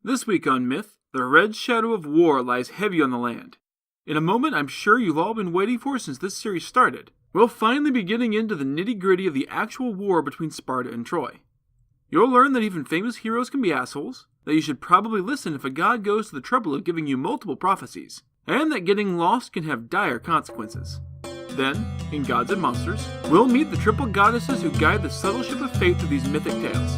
This week on Myth, the red shadow of war lies heavy on the land. In a moment I'm sure you've all been waiting for since this series started, we'll finally be getting into the nitty-gritty of the actual war between Sparta and Troy. You'll learn that even famous heroes can be assholes, that you should probably listen if a god goes to the trouble of giving you multiple prophecies, and that getting lost can have dire consequences. Then, in Gods and Monsters, we'll meet the triple goddesses who guide the subtle ship of fate through these mythic tales.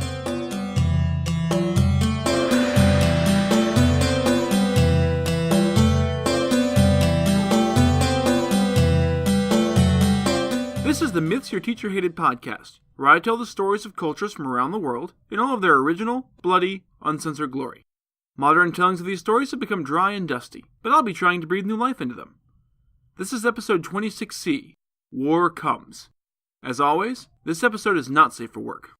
This is the Myths Your Teacher Hated podcast, where I tell the stories of cultures from around the world in all of their original, bloody, uncensored glory. Modern tellings of these stories have become dry and dusty, but I'll be trying to breathe new life into them. This is episode 26C, War Comes. As always, this episode is not safe for work.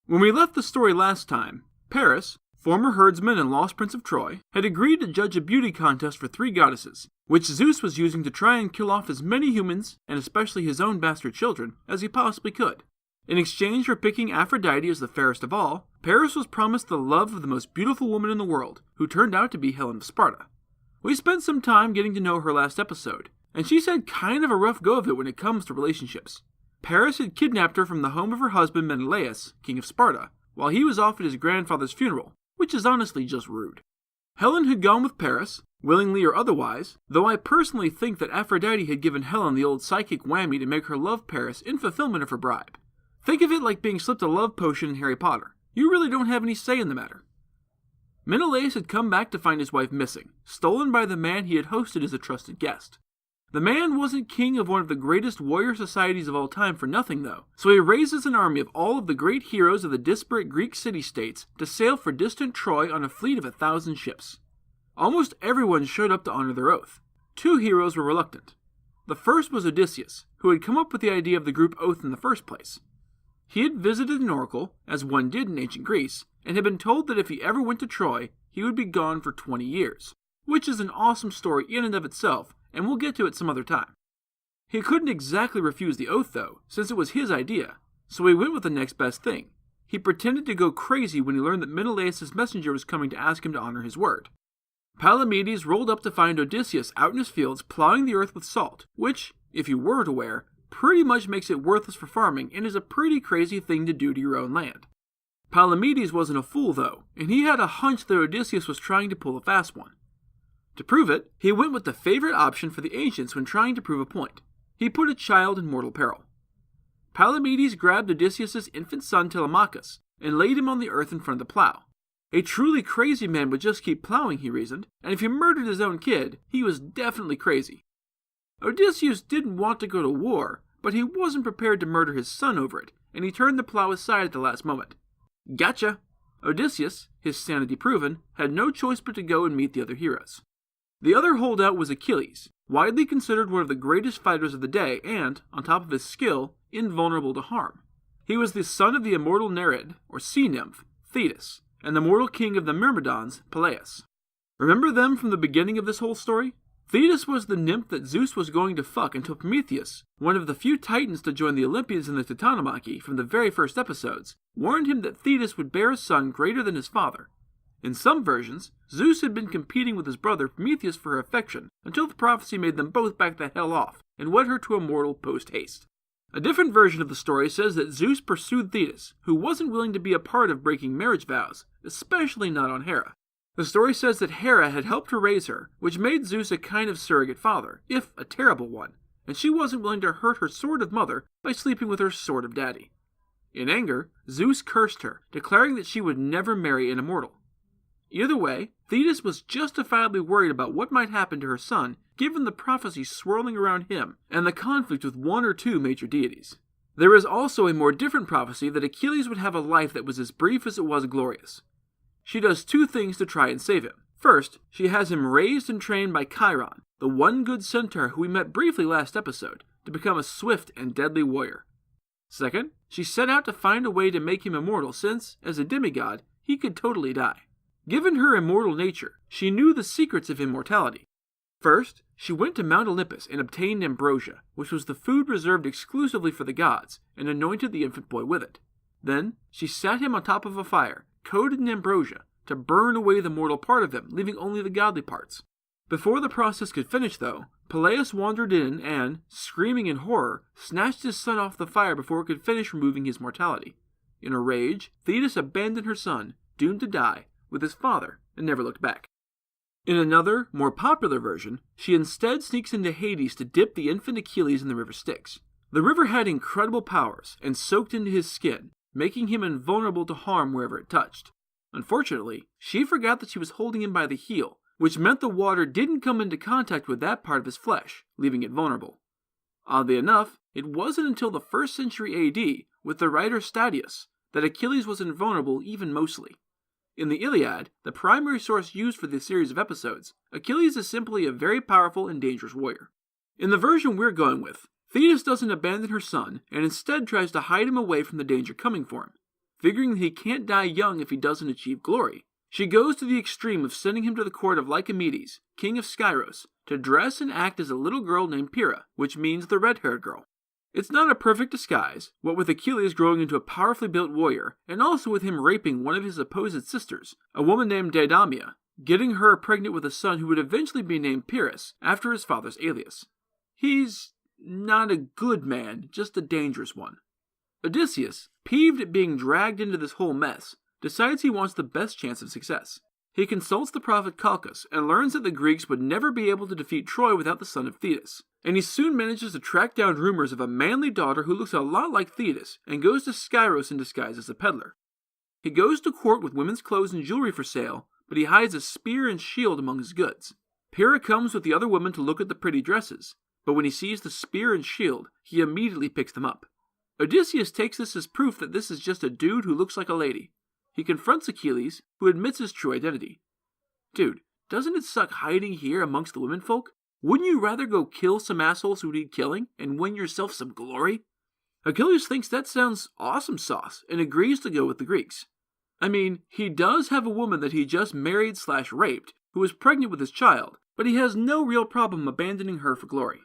When we left the story last time, Paris, former herdsman and lost prince of Troy, had agreed to judge a beauty contest for 3 goddesses, which Zeus was using to try and kill off as many humans, and especially his own bastard children, as he possibly could. In exchange for picking Aphrodite as the fairest of all, Paris was promised the love of the most beautiful woman in the world, who turned out to be Helen of Sparta. We spent some time getting to know her last episode, and she's had kind of a rough go of it when it comes to relationships. Paris had kidnapped her from the home of her husband Menelaus, king of Sparta, while he was off at his grandfather's funeral, which is honestly just rude. Helen had gone with Paris, willingly or otherwise, though I personally think that Aphrodite had given Helen the old psychic whammy to make her love Paris in fulfillment of her bribe. Think of it like being slipped a love potion in Harry Potter. You really don't have any say in the matter. Menelaus had come back to find his wife missing, stolen by the man he had hosted as a trusted guest. The man wasn't king of one of the greatest warrior societies of all time for nothing, though, so he raises an army of all of the great heroes of the disparate Greek city-states to sail for distant Troy on a fleet of 1,000 ships. Almost everyone showed up to honor their oath. 2 heroes were reluctant. The first was Odysseus, who had come up with the idea of the group oath in the first place. He had visited an oracle, as one did in ancient Greece, and had been told that if he ever went to Troy, he would be gone for 20 years, which is an awesome story in and of itself, and we'll get to it some other time. He couldn't exactly refuse the oath, though, since it was his idea, so he went with the next best thing. He pretended to go crazy when he learned that Menelaus' messenger was coming to ask him to honor his word. Palamedes rolled up to find Odysseus out in his fields plowing the earth with salt, which, if you weren't aware, pretty much makes it worthless for farming and is a pretty crazy thing to do to your own land. Palamedes wasn't a fool, though, and he had a hunch that Odysseus was trying to pull a fast one. To prove it, he went with the favorite option for the ancients when trying to prove a point. He put a child in mortal peril. Palamedes grabbed Odysseus' infant son Telemachus and laid him on the earth in front of the plow. A truly crazy man would just keep plowing, he reasoned, and if he murdered his own kid, he was definitely crazy. Odysseus didn't want to go to war, but he wasn't prepared to murder his son over it, and he turned the plow aside at the last moment. Gotcha! Odysseus, his sanity proven, had no choice but to go and meet the other heroes. The other holdout was Achilles, widely considered one of the greatest fighters of the day and, on top of his skill, invulnerable to harm. He was the son of the immortal Nereid, or sea nymph, Thetis, and the mortal king of the Myrmidons, Peleus. Remember them from the beginning of this whole story? Thetis was the nymph that Zeus was going to fuck until Prometheus, one of the few titans to join the Olympians in the Titanomachy from the very first episodes, warned him that Thetis would bear a son greater than his father. In some versions, Zeus had been competing with his brother Prometheus for her affection until the prophecy made them both back the hell off and wed her to a mortal post-haste. A different version of the story says that Zeus pursued Thetis, who wasn't willing to be a part of breaking marriage vows, especially not on Hera. The story says that Hera had helped her raise her, which made Zeus a kind of surrogate father, if a terrible one, and she wasn't willing to hurt her sort of mother by sleeping with her sort of daddy. In anger, Zeus cursed her, declaring that she would never marry an immortal. Either way, Thetis was justifiably worried about what might happen to her son, given the prophecy swirling around him and the conflict with 1 or 2 major deities. There is also a more different prophecy that Achilles would have a life that was as brief as it was glorious. She does 2 things to try and save him. First, she has him raised and trained by Chiron, the one good centaur who we met briefly last episode, to become a swift and deadly warrior. Second, she set out to find a way to make him immortal since, as a demigod, he could totally die. Given her immortal nature, she knew the secrets of immortality. First, she went to Mount Olympus and obtained ambrosia, which was the food reserved exclusively for the gods, and anointed the infant boy with it. Then, she sat him on top of a fire, coated in ambrosia, to burn away the mortal part of him, leaving only the godly parts. Before the process could finish, though, Peleus wandered in and, screaming in horror, snatched his son off the fire before it could finish removing his mortality. In a rage, Thetis abandoned her son, doomed to die, with his father, and never looked back. In another, more popular version, she instead sneaks into Hades to dip the infant Achilles in the river Styx. The river had incredible powers and soaked into his skin, making him invulnerable to harm wherever it touched. Unfortunately, she forgot that she was holding him by the heel, which meant the water didn't come into contact with that part of his flesh, leaving it vulnerable. Oddly enough, it wasn't until the 1st century AD, with the writer Statius, that Achilles was invulnerable even mostly. In the Iliad, the primary source used for this series of episodes, Achilles is simply a very powerful and dangerous warrior. In the version we're going with, Thetis doesn't abandon her son and instead tries to hide him away from the danger coming for him. Figuring that he can't die young if he doesn't achieve glory, she goes to the extreme of sending him to the court of Lycomedes, king of Skyros, to dress and act as a little girl named Pyrrha, which means the red-haired girl. It's not a perfect disguise, what with Achilles growing into a powerfully built warrior, and also with him raping one of his supposed sisters, a woman named Deidamia, getting her pregnant with a son who would eventually be named Pyrrhus, after his father's alias. He's not a good man, just a dangerous one. Odysseus, peeved at being dragged into this whole mess, decides he wants the best chance of success. He consults the prophet Calchas and learns that the Greeks would never be able to defeat Troy without the son of Thetis, and he soon manages to track down rumors of a manly daughter who looks a lot like Thetis and goes to Skyros in disguise as a peddler. He goes to court with women's clothes and jewelry for sale, but he hides a spear and shield among his goods. Pyrrha comes with the other women to look at the pretty dresses, but when he sees the spear and shield, he immediately picks them up. Odysseus takes this as proof that this is just a dude who looks like a lady. He confronts Achilles, who admits his true identity. Dude, doesn't it suck hiding here amongst the womenfolk? Wouldn't you rather go kill some assholes who need killing and win yourself some glory? Achilles thinks that sounds awesome sauce and agrees to go with the Greeks. I mean, he does have a woman that he just married/raped who is pregnant with his child, but he has no real problem abandoning her for glory.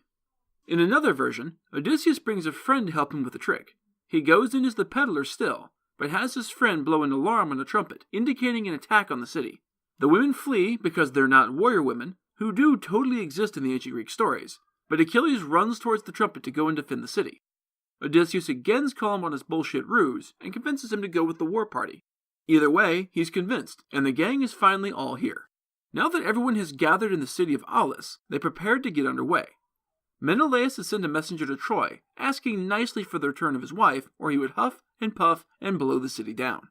In another version, Odysseus brings a friend to help him with the trick. He goes in as the peddler still, but has his friend blow an alarm on a trumpet, indicating an attack on the city. The women flee because they're not warrior women, who do totally exist in the ancient Greek stories, but Achilles runs towards the trumpet to go and defend the city. Odysseus again calls him on his bullshit ruse and convinces him to go with the war party. Either way, he's convinced, and the gang is finally all here. Now that everyone has gathered in the city of Aulis, they prepare to get underway. Menelaus has sent a messenger to Troy, asking nicely for the return of his wife, or he would huff and puff and blow the city down.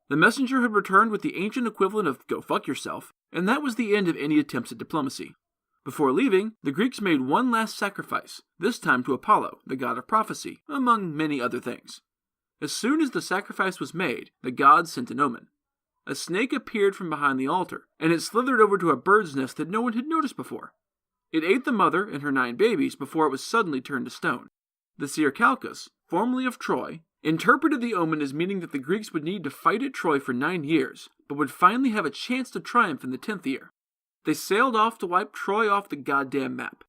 The messenger had returned with the ancient equivalent of "go fuck yourself," and that was the end of any attempts at diplomacy. Before leaving, the Greeks made one last sacrifice, this time to Apollo, the god of prophecy, among many other things. As soon as the sacrifice was made, the gods sent an omen. A snake appeared from behind the altar, and it slithered over to a bird's nest that no one had noticed before. It ate the mother and her 9 babies before it was suddenly turned to stone. The seer Calchas, formerly of Troy, interpreted the omen as meaning that the Greeks would need to fight at Troy for 9 years, but would finally have a chance to triumph in the 10th year. They sailed off to wipe Troy off the goddamn map.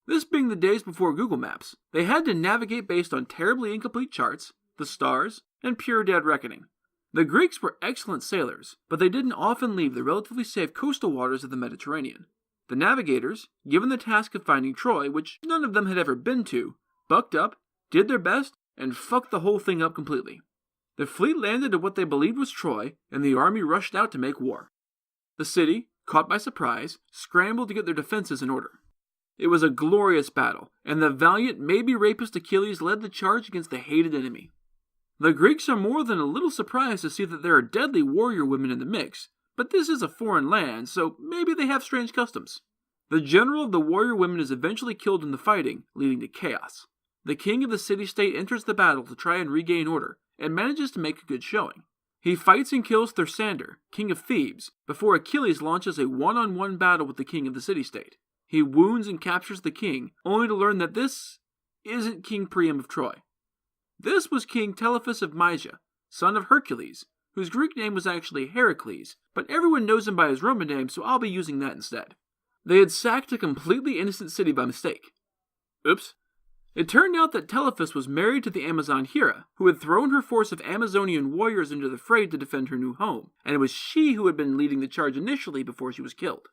This being the days before Google Maps, they had to navigate based on terribly incomplete charts, the stars, and pure dead reckoning. The Greeks were excellent sailors, but they didn't often leave the relatively safe coastal waters of the Mediterranean. The navigators, given the task of finding Troy, which none of them had ever been to, bucked up, did their best, and fucked the whole thing up completely. The fleet landed at what they believed was Troy, and the army rushed out to make war. The city, caught by surprise, scrambled to get their defenses in order. It was a glorious battle, and the valiant, maybe rapist Achilles led the charge against the hated enemy. The Greeks are more than a little surprised to see that there are deadly warrior women in the mix, but this is a foreign land, so maybe they have strange customs. The general of the warrior women is eventually killed in the fighting, leading to chaos. The king of the city-state enters the battle to try and regain order, and manages to make a good showing. He fights and kills Thersander, king of Thebes, before Achilles launches a one-on-one battle with the king of the city-state. He wounds and captures the king, only to learn that this isn't King Priam of Troy. This was King Telephus of Mysia, son of Hercules, whose Greek name was actually Heracles, but everyone knows him by his Roman name, so I'll be using that instead. They had sacked a completely innocent city by mistake. Oops. It turned out that Telephus was married to the Amazon Hera, who had thrown her force of Amazonian warriors into the fray to defend her new home, and it was she who had been leading the charge initially before she was killed.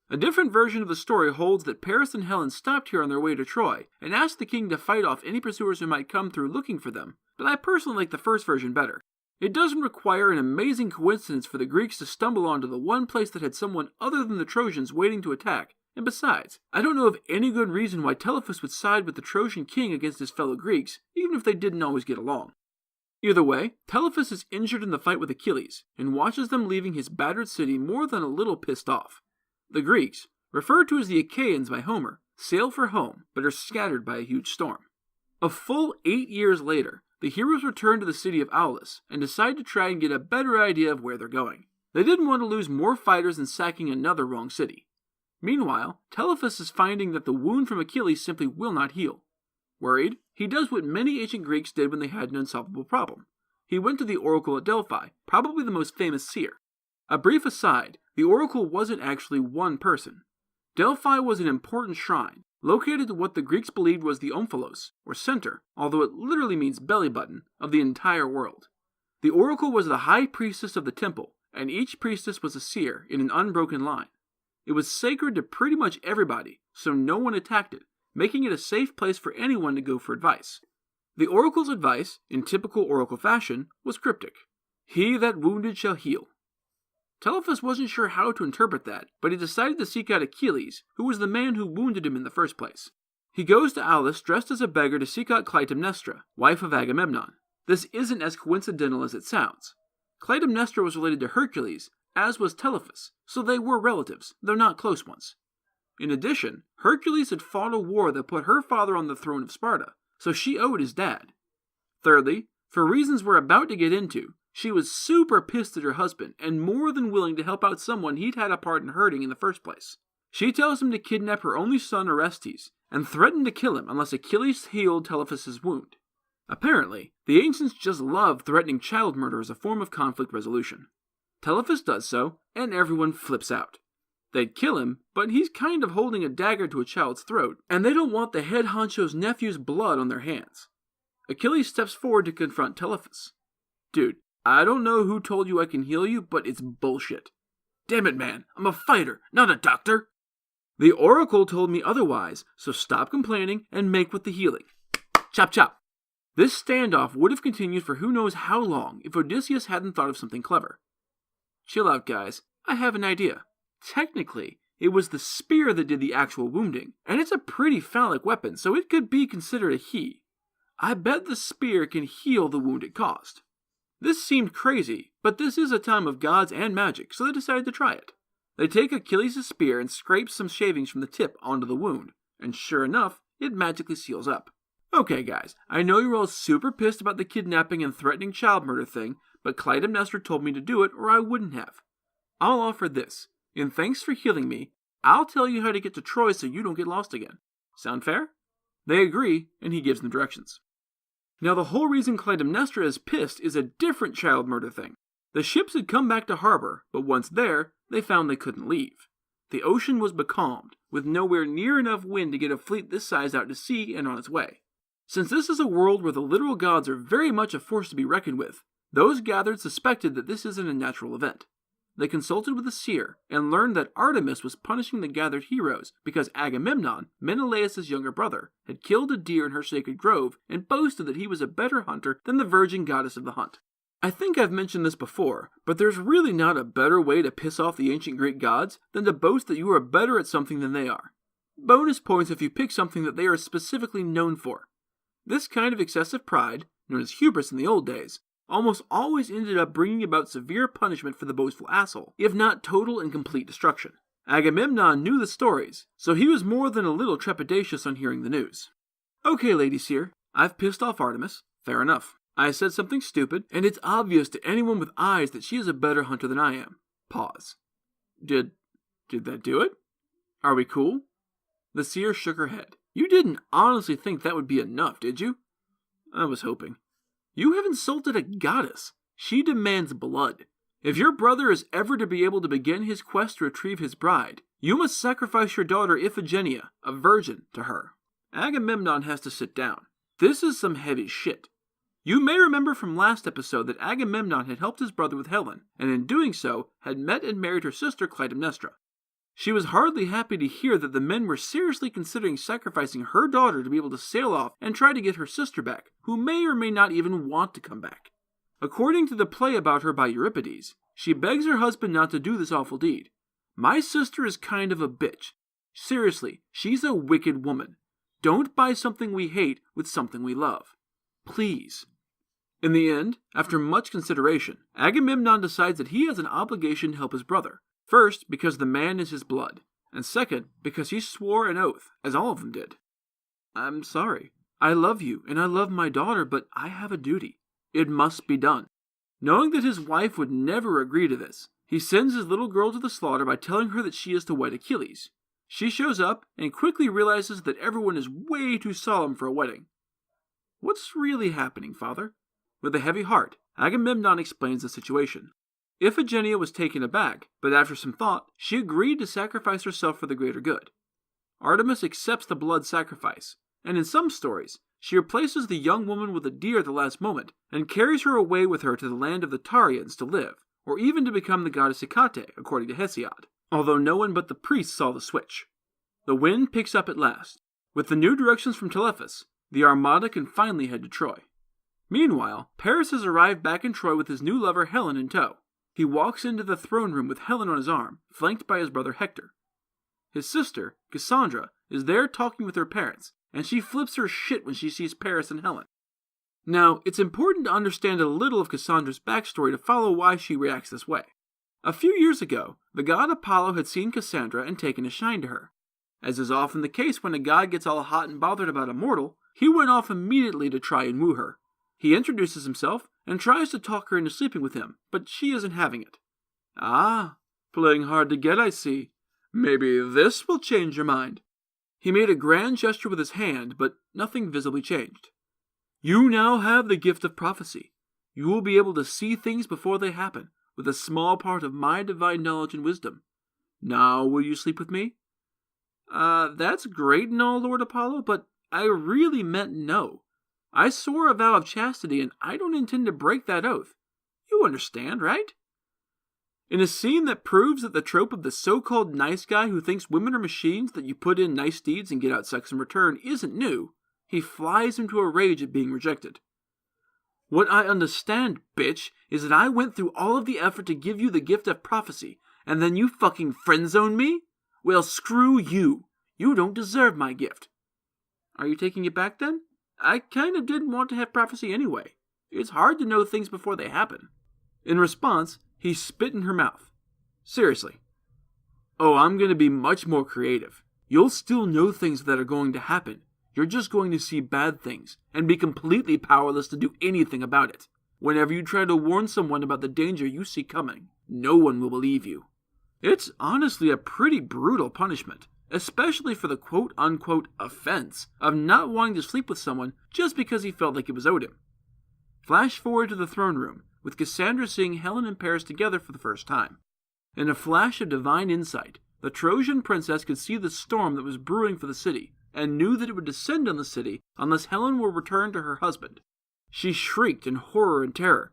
A different version of the story holds that Paris and Helen stopped here on their way to Troy, and asked the king to fight off any pursuers who might come through looking for them, but I personally like the first version better. It doesn't require an amazing coincidence for the Greeks to stumble onto the one place that had someone other than the Trojans waiting to attack, and besides, I don't know of any good reason why Telephus would side with the Trojan king against his fellow Greeks, even if they didn't always get along. Either way, Telephus is injured in the fight with Achilles, and watches them leaving his battered city more than a little pissed off. The Greeks, referred to as the Achaeans by Homer, sail for home, but are scattered by a huge storm. A full 8 years later, the heroes return to the city of Aulis, and decide to try and get a better idea of where they're going. They didn't want to lose more fighters than sacking another wrong city. Meanwhile, Telephus is finding that the wound from Achilles simply will not heal. Worried, he does what many ancient Greeks did when they had an unsolvable problem. He went to the oracle at Delphi, probably the most famous seer. A brief aside, the oracle wasn't actually one person. Delphi was an important shrine, located at what the Greeks believed was the omphalos, or center, although it literally means belly button, of the entire world. The oracle was the high priestess of the temple, and each priestess was a seer in an unbroken line. It was sacred to pretty much everybody, so no one attacked it, making it a safe place for anyone to go for advice. The oracle's advice, in typical oracle fashion, was cryptic. "He that wounded shall heal." Telephus wasn't sure how to interpret that, but he decided to seek out Achilles, who was the man who wounded him in the first place. He goes to Aulis dressed as a beggar to seek out Clytemnestra, wife of Agamemnon. This isn't as coincidental as it sounds. Clytemnestra was related to Hercules, as was Telephus, so they were relatives, though not close ones. In addition, Hercules had fought a war that put her father on the throne of Sparta, so she owed his dad. Thirdly, for reasons we're about to get into, she was super pissed at her husband and more than willing to help out someone he'd had a part in hurting in the first place. She tells him to kidnap her only son Orestes and threaten to kill him unless Achilles healed Telephus's wound. Apparently, the ancients just loved threatening child murder as a form of conflict resolution. Telephus does so, and everyone flips out. They'd kill him, but he's kind of holding a dagger to a child's throat, and they don't want the head honcho's nephew's blood on their hands. Achilles steps forward to confront Telephus. "Dude, I don't know who told you I can heal you, but it's bullshit." "Damn it, man, I'm a fighter, not a doctor." "The oracle told me otherwise, so stop complaining and make with the healing." Chop chop. This standoff would have continued for who knows how long if Odysseus hadn't thought of something clever. "Chill out, guys. I have an idea. Technically, it was the spear that did the actual wounding, and it's a pretty phallic weapon, so it could be considered a he. I bet the spear can heal the wound it caused." This seemed crazy, but this is a time of gods and magic, so they decided to try it. They take Achilles' spear and scrape some shavings from the tip onto the wound, and sure enough, it magically seals up. Okay guys, I know you're all super pissed about the kidnapping and threatening child murder thing, but Clytemnestra told me to do it or I wouldn't have. I'll offer this. In thanks for healing me, I'll tell you how to get to Troy so you don't get lost again. Sound fair? They agree, and he gives them directions. Now the whole reason Clytemnestra is pissed is a different child murder thing. The ships had come back to harbor, but once there, they found they couldn't leave. The ocean was becalmed, with nowhere near enough wind to get a fleet this size out to sea and on its way. Since this is a world where the literal gods are very much a force to be reckoned with, those gathered suspected that this isn't a natural event. They consulted with the seer and learned that Artemis was punishing the gathered heroes because Agamemnon, Menelaus' younger brother, had killed a deer in her sacred grove and boasted that he was a better hunter than the virgin goddess of the hunt. I think I've mentioned this before, but there's really not a better way to piss off the ancient Greek gods than to boast that you are better at something than they are. Bonus points if you pick something that they are specifically known for. This kind of excessive pride, known as hubris in the old days, almost always ended up bringing about severe punishment for the boastful asshole, if not total and complete destruction. Agamemnon knew the stories, so he was more than a little trepidatious on hearing the news. Okay, Lady Seer, I've pissed off Artemis. Fair enough. I said something stupid, and it's obvious to anyone with eyes that she is a better hunter than I am. Pause. Did that do it? Are we cool? The seer shook her head. You didn't honestly think that would be enough, did you? I was hoping. You have insulted a goddess. She demands blood. If your brother is ever to be able to begin his quest to retrieve his bride, you must sacrifice your daughter Iphigenia, a virgin, to her. Agamemnon has to sit down. This is some heavy shit. You may remember from last episode that Agamemnon had helped his brother with Helen, and in doing so, had met and married her sister Clytemnestra. She was hardly happy to hear that the men were seriously considering sacrificing her daughter to be able to sail off and try to get her sister back, who may or may not even want to come back. According to the play about her by Euripides, she begs her husband not to do this awful deed. My sister is kind of a bitch. Seriously, she's a wicked woman. Don't buy something we hate with something we love. Please. In the end, after much consideration, Agamemnon decides that he has an obligation to help his brother. First, because the man is his blood, and second, because he swore an oath, as all of them did. I'm sorry. I love you, and I love my daughter, but I have a duty. It must be done. Knowing that his wife would never agree to this, he sends his little girl to the slaughter by telling her that she is to wed Achilles. She shows up and quickly realizes that everyone is way too solemn for a wedding. What's really happening, father? With a heavy heart, Agamemnon explains the situation. Iphigenia was taken aback, but after some thought, she agreed to sacrifice herself for the greater good. Artemis accepts the blood sacrifice, and in some stories, she replaces the young woman with a deer at the last moment, and carries her away with her to the land of the Tarians to live, or even to become the goddess Hecate, according to Hesiod, although no one but the priests saw the switch. The wind picks up at last. With the new directions from Telephus, the armada can finally head to Troy. Meanwhile, Paris has arrived back in Troy with his new lover Helen in tow. He walks into the throne room with Helen on his arm, flanked by his brother Hector. His sister, Cassandra, is there talking with her parents, and she flips her shit when she sees Paris and Helen. Now, it's important to understand a little of Cassandra's backstory to follow why she reacts this way. A few years ago, the god Apollo had seen Cassandra and taken a shine to her. As is often the case when a god gets all hot and bothered about a mortal, he went off immediately to try and woo her. He introduces himself and tries to talk her into sleeping with him, but she isn't having it. Ah, playing hard to get, I see. Maybe this will change your mind. He made a grand gesture with his hand, but nothing visibly changed. You now have the gift of prophecy. You will be able to see things before they happen, with a small part of my divine knowledge and wisdom. Now will you sleep with me? That's great and all, Lord Apollo, but I really meant no. I swore a vow of chastity, and I don't intend to break that oath. You understand, right? In a scene that proves that the trope of the so-called nice guy who thinks women are machines that you put in nice deeds and get out sex in return isn't new, he flies into a rage at being rejected. What I understand, bitch, is that I went through all of the effort to give you the gift of prophecy, and then you fucking friend-zone me? Well, screw you. You don't deserve my gift. Are you taking it back then? I kind of didn't want to have prophecy anyway. It's hard to know things before they happen. In response, he spit in her mouth. Seriously. Oh, I'm going to be much more creative. You'll still know things that are going to happen. You're just going to see bad things and be completely powerless to do anything about it. Whenever you try to warn someone about the danger you see coming, no one will believe you. It's honestly a pretty brutal punishment, especially for the quote-unquote offense of not wanting to sleep with someone just because he felt like it was owed him. Flash forward to the throne room, with Cassandra seeing Helen and Paris together for the first time. In a flash of divine insight, the Trojan princess could see the storm that was brewing for the city, and knew that it would descend on the city unless Helen were returned to her husband. She shrieked in horror and terror.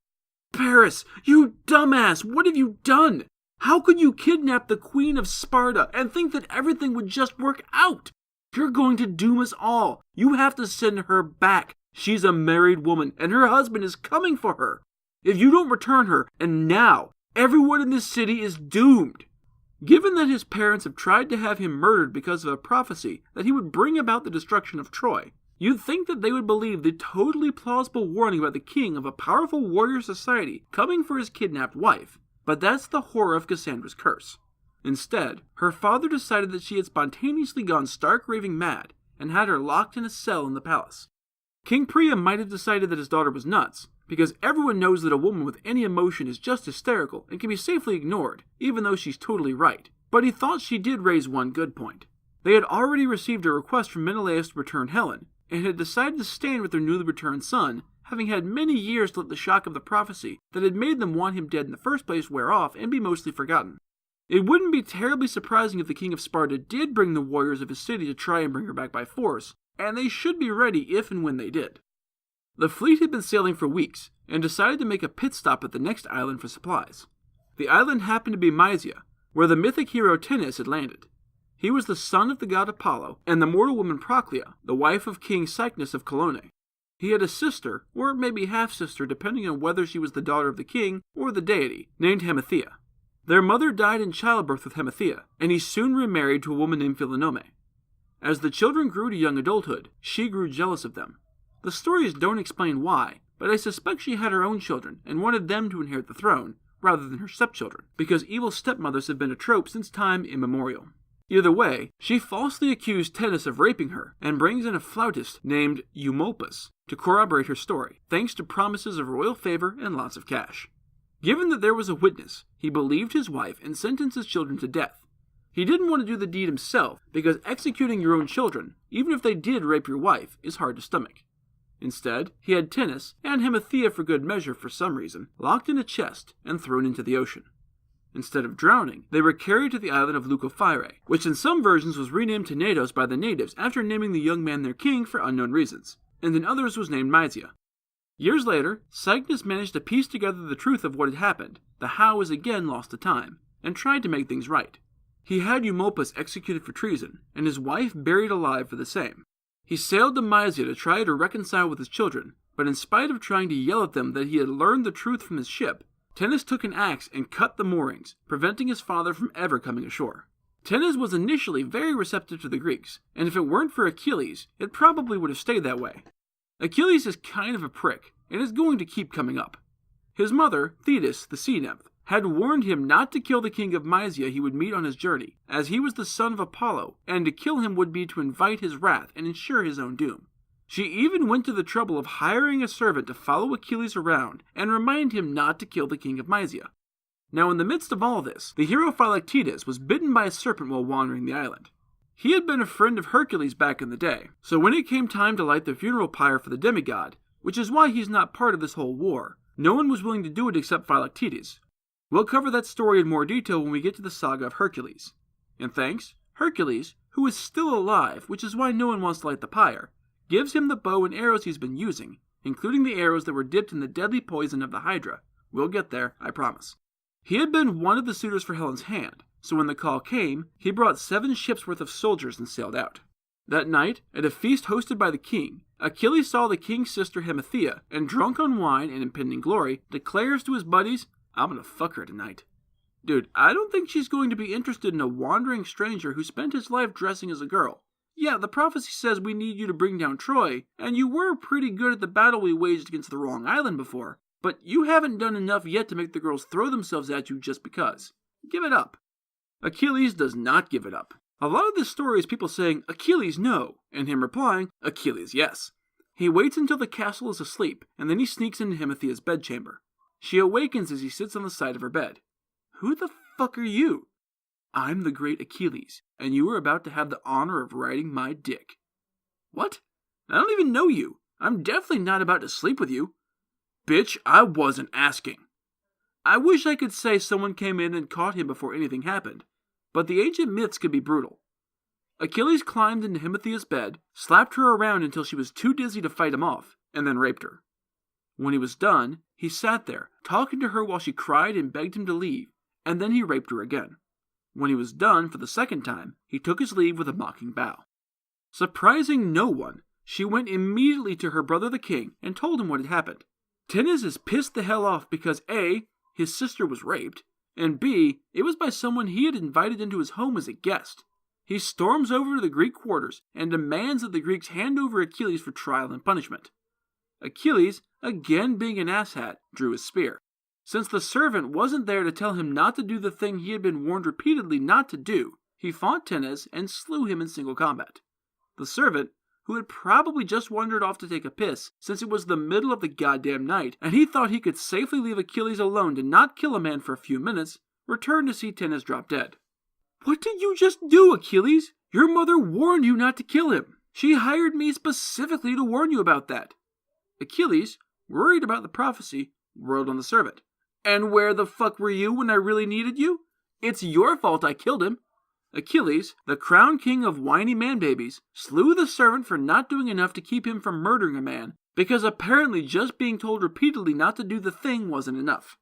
Paris, you dumbass, what have you done? How could you kidnap the Queen of Sparta and think that everything would just work out? You're going to doom us all. You have to send her back. She's a married woman, and her husband is coming for her. If you don't return her, and now, everyone in this city is doomed. Given that his parents have tried to have him murdered because of a prophecy that he would bring about the destruction of Troy, you'd think that they would believe the totally plausible warning about the king of a powerful warrior society coming for his kidnapped wife. But that's the horror of Cassandra's curse. Instead, her father decided that she had spontaneously gone stark raving mad and had her locked in a cell in the palace. King Priam might have decided that his daughter was nuts, because everyone knows that a woman with any emotion is just hysterical and can be safely ignored, even though she's totally right. But he thought she did raise one good point. They had already received a request from Menelaus to return Helen, and had decided to stand with their newly returned son, having had many years to let the shock of the prophecy that had made them want him dead in the first place wear off and be mostly forgotten. It wouldn't be terribly surprising if the king of Sparta did bring the warriors of his city to try and bring her back by force, and they should be ready if and when they did. The fleet had been sailing for weeks, and decided to make a pit stop at the next island for supplies. The island happened to be Mysia, where the mythic hero Tennis had landed. He was the son of the god Apollo and the mortal woman Proclea, the wife of King Cycnus of Colone. He had a sister, or maybe half-sister depending on whether she was the daughter of the king or the deity, named Hemithea. Their mother died in childbirth with Hemithea, and he soon remarried to a woman named Philinome. As the children grew to young adulthood, she grew jealous of them. The stories don't explain why, but I suspect she had her own children and wanted them to inherit the throne, rather than her stepchildren, because evil stepmothers have been a trope since time immemorial. Either way, she falsely accused Tennis of raping her, and brings in a flautist named Eumolpus to corroborate her story, thanks to promises of royal favor and lots of cash. Given that there was a witness, he believed his wife and sentenced his children to death. He didn't want to do the deed himself, because executing your own children, even if they did rape your wife, is hard to stomach. Instead, he had Tennis, and Hemithea for good measure for some reason, locked in a chest and thrown into the ocean. Instead of drowning, they were carried to the island of Leucophirae, which in some versions was renamed Tenedos by the natives after naming the young man their king for unknown reasons, and in others was named Mysia. Years later, Cycnus managed to piece together the truth of what had happened. The how was again lost to time, and tried to make things right. He had Eumolpus executed for treason, and his wife buried alive for the same. He sailed to Mysia to try to reconcile with his children, but in spite of trying to yell at them that he had learned the truth from his ship, Tennis took an axe and cut the moorings, preventing his father from ever coming ashore. Tennis was initially very receptive to the Greeks, and if it weren't for Achilles, it probably would have stayed that way. Achilles is kind of a prick, and is going to keep coming up. His mother, Thetis, the sea nymph, had warned him not to kill the king of Mysia he would meet on his journey, as he was the son of Apollo, and to kill him would be to invite his wrath and ensure his own doom. She even went to the trouble of hiring a servant to follow Achilles around and remind him not to kill the king of Mysia. Now in the midst of all this, the hero Philoctetes was bitten by a serpent while wandering the island. He had been a friend of Hercules back in the day, so when it came time to light the funeral pyre for the demigod, which is why he's not part of this whole war, no one was willing to do it except Philoctetes. We'll cover that story in more detail when we get to the saga of Hercules. And thanks, Hercules, who is still alive, which is why no one wants to light the pyre, gives him the bow and arrows he's been using, including the arrows that were dipped in the deadly poison of the Hydra. We'll get there, I promise. He had been one of the suitors for Helen's hand, so when the call came, he brought 7 ships worth of soldiers and sailed out. That night, at a feast hosted by the king, Achilles saw the king's sister Hemithea, and drunk on wine and impending glory, declares to his buddies, "I'm gonna fuck her tonight." Dude, I don't think she's going to be interested in a wandering stranger who spent his life dressing as a girl. Yeah, the prophecy says we need you to bring down Troy, and you were pretty good at the battle we waged against the wrong island before, but you haven't done enough yet to make the girls throw themselves at you just because. Give it up. Achilles does not give it up. A lot of this story is people saying, Achilles, no, and him replying, Achilles, yes. He waits until the castle is asleep, and then he sneaks into Hemethea's bedchamber. She awakens as he sits on the side of her bed. Who the fuck are you? I'm the great Achilles, and you are about to have the honor of riding my dick. What? I don't even know you. I'm definitely not about to sleep with you. Bitch, I wasn't asking. I wish I could say someone came in and caught him before anything happened, but the ancient myths could be brutal. Achilles climbed into Hemethea's bed, slapped her around until she was too dizzy to fight him off, and then raped her. When he was done, he sat there, talking to her while she cried and begged him to leave, and then he raped her again. When he was done for the second time, he took his leave with a mocking bow. Surprising no one, she went immediately to her brother the king and told him what had happened. Tennis is pissed the hell off because A, his sister was raped, and B, it was by someone he had invited into his home as a guest. He storms over to the Greek quarters and demands that the Greeks hand over Achilles for trial and punishment. Achilles, again being an asshat, drew his spear. Since the servant wasn't there to tell him not to do the thing he had been warned repeatedly not to do, he fought Tennis and slew him in single combat. The servant, who had probably just wandered off to take a piss since it was the middle of the goddamn night and he thought he could safely leave Achilles alone to not kill a man for a few minutes, returned to see Tennis drop dead. What did you just do, Achilles? Your mother warned you not to kill him. She hired me specifically to warn you about that. Achilles, worried about the prophecy, whirled on the servant. And where the fuck were you when I really needed you? It's your fault I killed him. Achilles, the crown king of whiny man-babies, slew the servant for not doing enough to keep him from murdering a man, because apparently just being told repeatedly not to do the thing wasn't enough.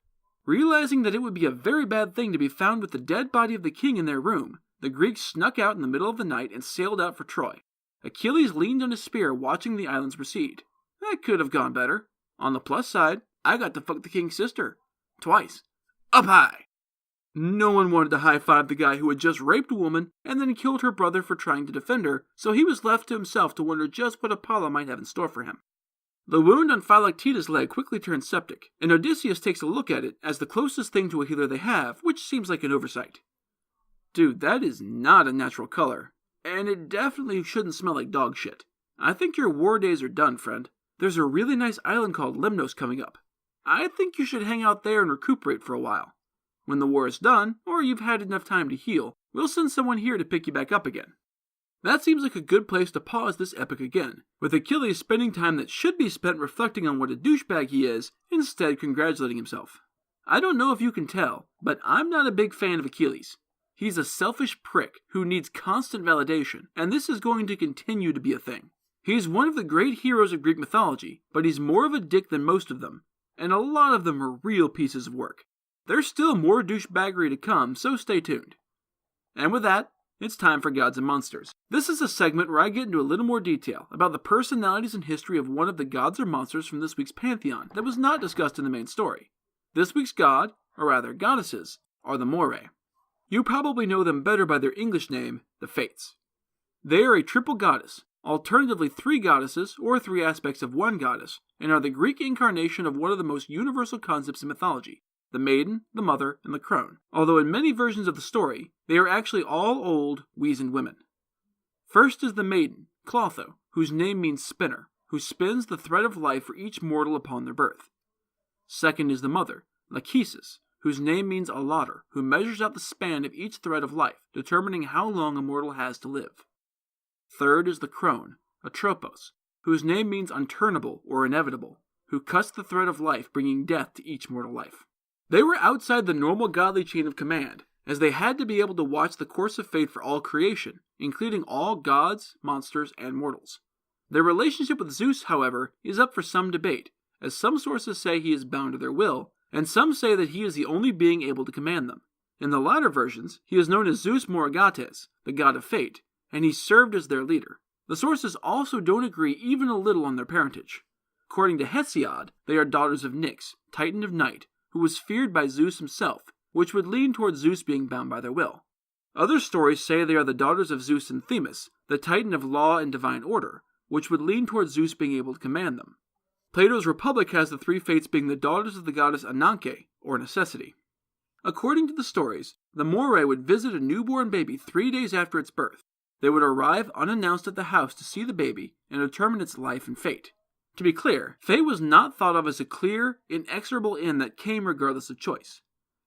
Realizing that it would be a very bad thing to be found with the dead body of the king in their room, the Greeks snuck out in the middle of the night and sailed out for Troy. Achilles leaned on his spear watching the islands recede. That could have gone better. On the plus side, I got to fuck the king's sister. Twice. Up high! No one wanted to high-five the guy who had just raped a woman and then killed her brother for trying to defend her, so he was left to himself to wonder just what Apollo might have in store for him. The wound on Philoctetes' leg quickly turns septic, and Odysseus takes a look at it as the closest thing to a healer they have, which seems like an oversight. Dude, that is not a natural color, and it definitely shouldn't smell like dog shit. I think your war days are done, friend. There's a really nice island called Lemnos coming up. I think you should hang out there and recuperate for a while. When the war is done, or you've had enough time to heal, we'll send someone here to pick you back up again. That seems like a good place to pause this epic again, with Achilles spending time that should be spent reflecting on what a douchebag he is, instead congratulating himself. I don't know if you can tell, but I'm not a big fan of Achilles. He's a selfish prick who needs constant validation, and this is going to continue to be a thing. He's one of the great heroes of Greek mythology, but he's more of a dick than most of them, and a lot of them are real pieces of work. There's still more douchebaggery to come, so stay tuned. And with that, it's time for Gods and Monsters. This is a segment where I get into a little more detail about the personalities and history of one of the gods or monsters from this week's pantheon that was not discussed in the main story. This week's god, or rather goddesses, are the Moirae. You probably know them better by their English name, the Fates. They are a triple goddess, alternatively 3 goddesses or 3 aspects of one goddess, and are the Greek incarnation of one of the most universal concepts in mythology, the maiden, the mother, and the crone, although in many versions of the story, they are actually all old, weazened women. First is the maiden, Clotho, whose name means spinner, who spins the thread of life for each mortal upon their birth. Second is the mother, Lachesis, whose name means allotter, who measures out the span of each thread of life, determining how long a mortal has to live. Third is the crone, Atropos, whose name means unturnable or inevitable, who cuts the thread of life, bringing death to each mortal life. They were outside the normal godly chain of command, as they had to be able to watch the course of fate for all creation, including all gods, monsters, and mortals. Their relationship with Zeus, however, is up for some debate, as some sources say he is bound to their will, and some say that he is the only being able to command them. In the latter versions, he is known as Zeus Morigates, the god of fate, and he served as their leader. The sources also don't agree even a little on their parentage. According to Hesiod, they are daughters of Nyx, Titan of Night, who was feared by Zeus himself, which would lean towards Zeus being bound by their will. Other stories say they are the daughters of Zeus and Themis, the Titan of law and divine order, which would lean towards Zeus being able to command them. Plato's Republic has the 3 fates being the daughters of the goddess Ananke, or necessity. According to the stories, the Moirae would visit a newborn baby 3 days after its birth. They would arrive unannounced at the house to see the baby and determine its life and fate. To be clear, fate was not thought of as a clear, inexorable end that came regardless of choice.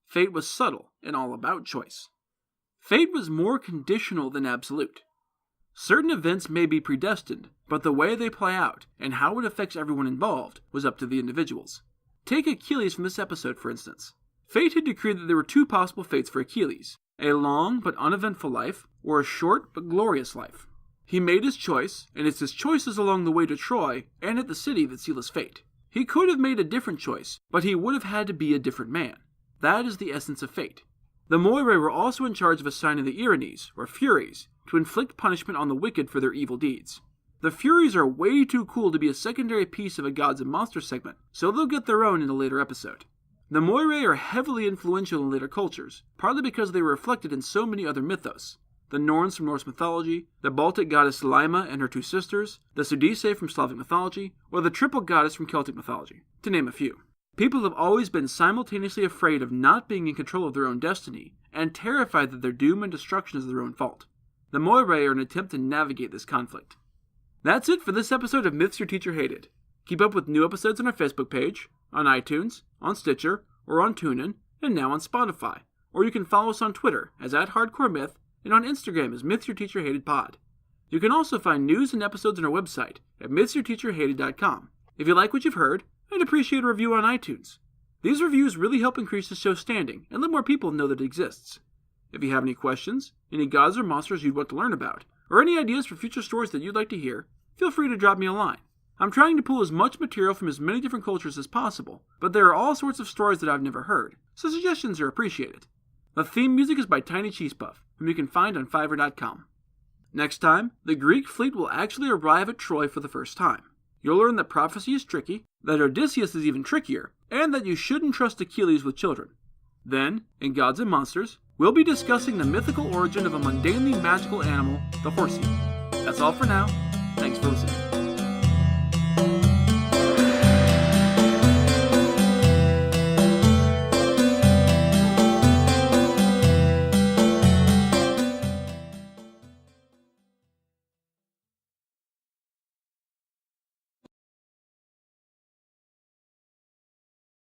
Fate was subtle and all about choice. Fate was more conditional than absolute. Certain events may be predestined, but the way they play out and how it affects everyone involved was up to the individuals. Take Achilles from this episode, for instance. Fate had decreed that there were 2 possible fates for Achilles, a long but uneventful life, or a short but glorious life. He made his choice, and it's his choices along the way to Troy and at the city that seal his fate. He could have made a different choice, but he would have had to be a different man. That is the essence of fate. The Moirae were also in charge of assigning the Erinyes, or Furies, to inflict punishment on the wicked for their evil deeds. The Furies are way too cool to be a secondary piece of a Gods and Monsters segment, so they'll get their own in a later episode. The Moirae are heavily influential in later cultures, partly because they were reflected in so many other mythos. The Norns from Norse mythology, the Baltic goddess Laima and her 2 sisters, the Sudice from Slavic mythology, or the triple goddess from Celtic mythology, to name a few. People have always been simultaneously afraid of not being in control of their own destiny, and terrified that their doom and destruction is their own fault. The Moirae are an attempt to navigate this conflict. That's it for this episode of Myths Your Teacher Hated. Keep up with new episodes on our Facebook page, on iTunes, on Stitcher, or on TuneIn, and now on Spotify. Or you can follow us on Twitter as @HardcoreMyth, and on Instagram as MythsYourTeacherHated.pod. You can also find news and episodes on our website at mythsyourteacherhated.com. If you like what you've heard, I'd appreciate a review on iTunes. These reviews really help increase the show's standing and let more people know that it exists. If you have any questions, any gods or monsters you'd want to learn about, or any ideas for future stories that you'd like to hear, feel free to drop me a line. I'm trying to pull as much material from as many different cultures as possible, but there are all sorts of stories that I've never heard, so suggestions are appreciated. The theme music is by Tiny Cheese Puff, whom you can find on Fiverr.com. Next time, the Greek fleet will actually arrive at Troy for the first time. You'll learn that prophecy is tricky, that Odysseus is even trickier, and that you shouldn't trust Achilles with children. Then, in Gods and Monsters, we'll be discussing the mythical origin of a mundanely magical animal, the horsey. That's all for now. Thanks for listening.